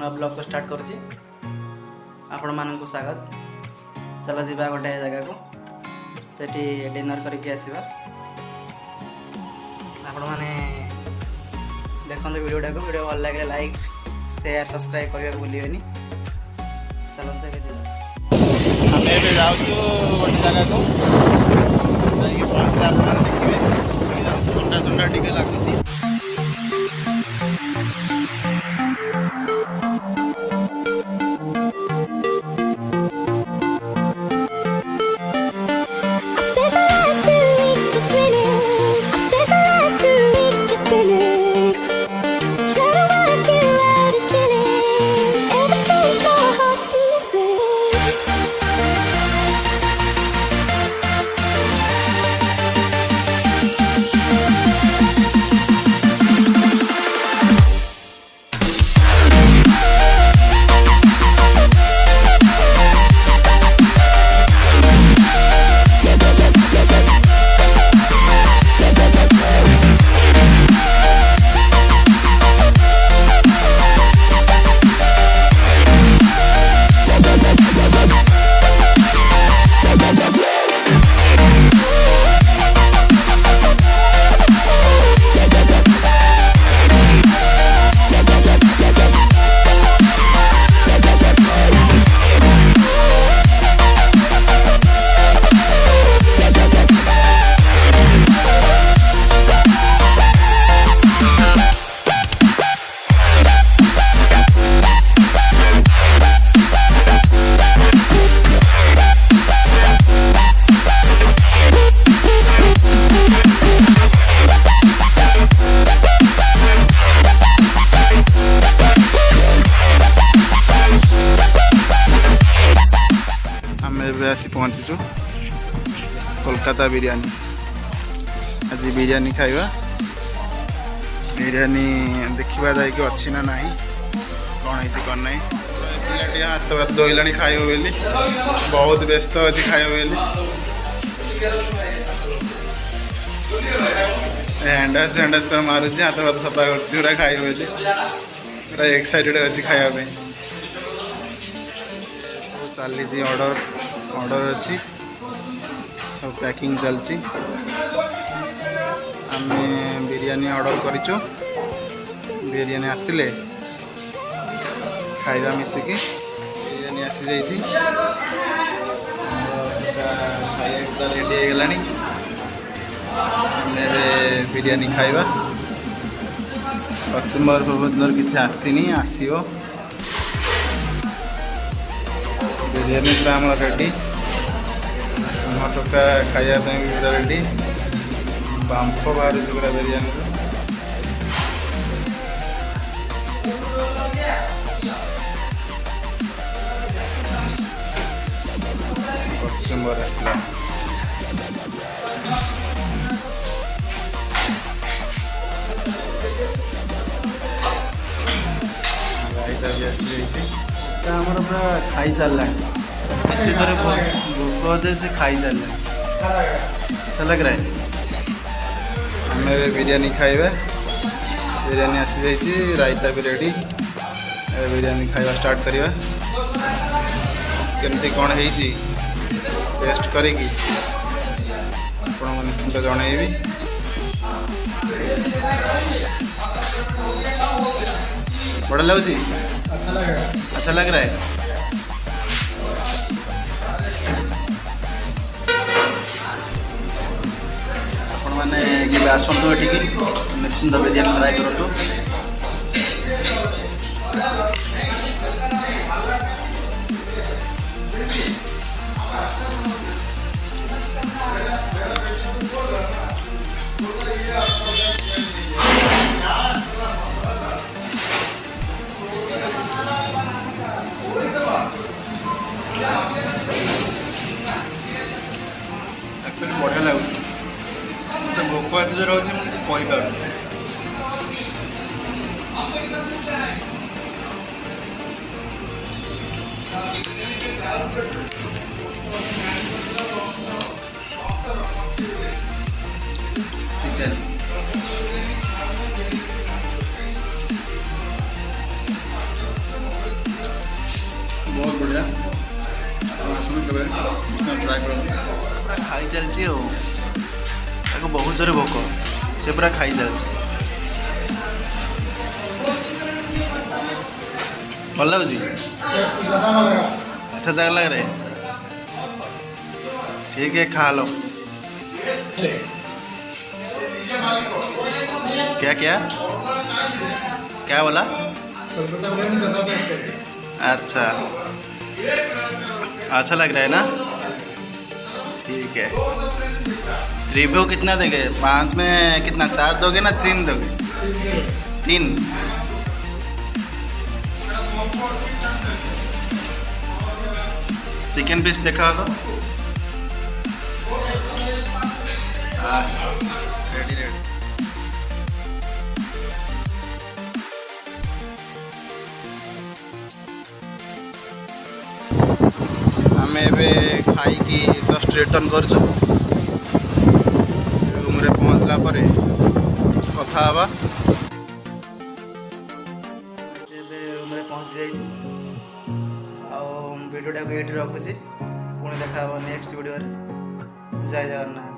नुआ ब्लॉग को स्टार्ट करुच्ची आपण मानक स्वागत। चला जीवा गोटे जगह को सेठी डिनर करके आसवा। आपण माने देखते वीडियोटा को वीडियो भल लगे लाइक शेयर सब्सक्राइब करने को भूलिए। चलते आम ए जाऊँ गोटे जगह को देखिए ठंडा ठंडा टी लगुच। आसी पहुँचीचु कोलकाता बिरयानी। आज बिरयानी खाइबा। बिरयानी देखा जाकि अच्छी ना ना कौन है कौन ना पिलाटी हाथ भात धोला खाइब बोली बहुत व्यस्त अच्छी खाइब बोली हैंडास हैंडास कर मारुची हाथ भात सफा कर खाइब बोली पूरा एक्साइटेड अच्छी खायापी चली ऑर्डर ऑर्डर अच्छी सब पैकिंग चलची। आम बिरयानी ऑर्डर करिचु बिरयानी आसिले खाइबा मिसिकी बिरयानी आसी जाइए खाइबा रेडी हो गलानी। बिरयानी खाइबा कचुम्बर फचुम्बर किसी आसीनी आसीबो। बिरयानी पूरा आम रेडी टका खायापी पूरा रेडी बांफ बाहर पूरा बिरयानी कचुम्बर आसला रायता भी आसी आमर पूरा खाई चलला इतने जोर भूख वजह से खाई चलला अच्छा लग रहा है। आम बिरयानी खाइबा बिरयानी आसी जाइए रायता भी रेडी बिरयानी खाइबा स्टार्ट करिबा। केमती कौन है टेस्ट करी आपको निश्चिंत जनइबी। बड़ा लगुच अच्छा लग रहा है। आपण मैंने केवे आसतु ये निश्चिंत बिरयानी ट्राए करूँ। बढ़िया लगुच भोक एत जोर हो किसी कहीपर चिकेन ପୁରା ଖାଇ ଚାଲିଛି ଆଉ ତାକୁ ବହୁତ ଜୋରେ ଭୋକ ସେ ପୁରା ଖାଇ ଚାଲିଛି। ଭଲ ଲାଗୁଛି अच्छा लग रहा है ठीक है खा लो। क्या क्या क्या बोला अच्छा अच्छा लग रहा है ना ठीक है। रिव्यू कितना देंगे 5 में कितना 4 दोगे ना 3 दोगे 3 चिकन पीस देखा तो रेडी रेडी आम खाई जस्ट रिटर्न कर रूम रे पहुँचला पर कथा हवा रूम रे पहुँच जाइए वीडियोटा को ये रखुच्छी पुणी देखा नेक्स्ट वीडियो जय जगन्नाथ।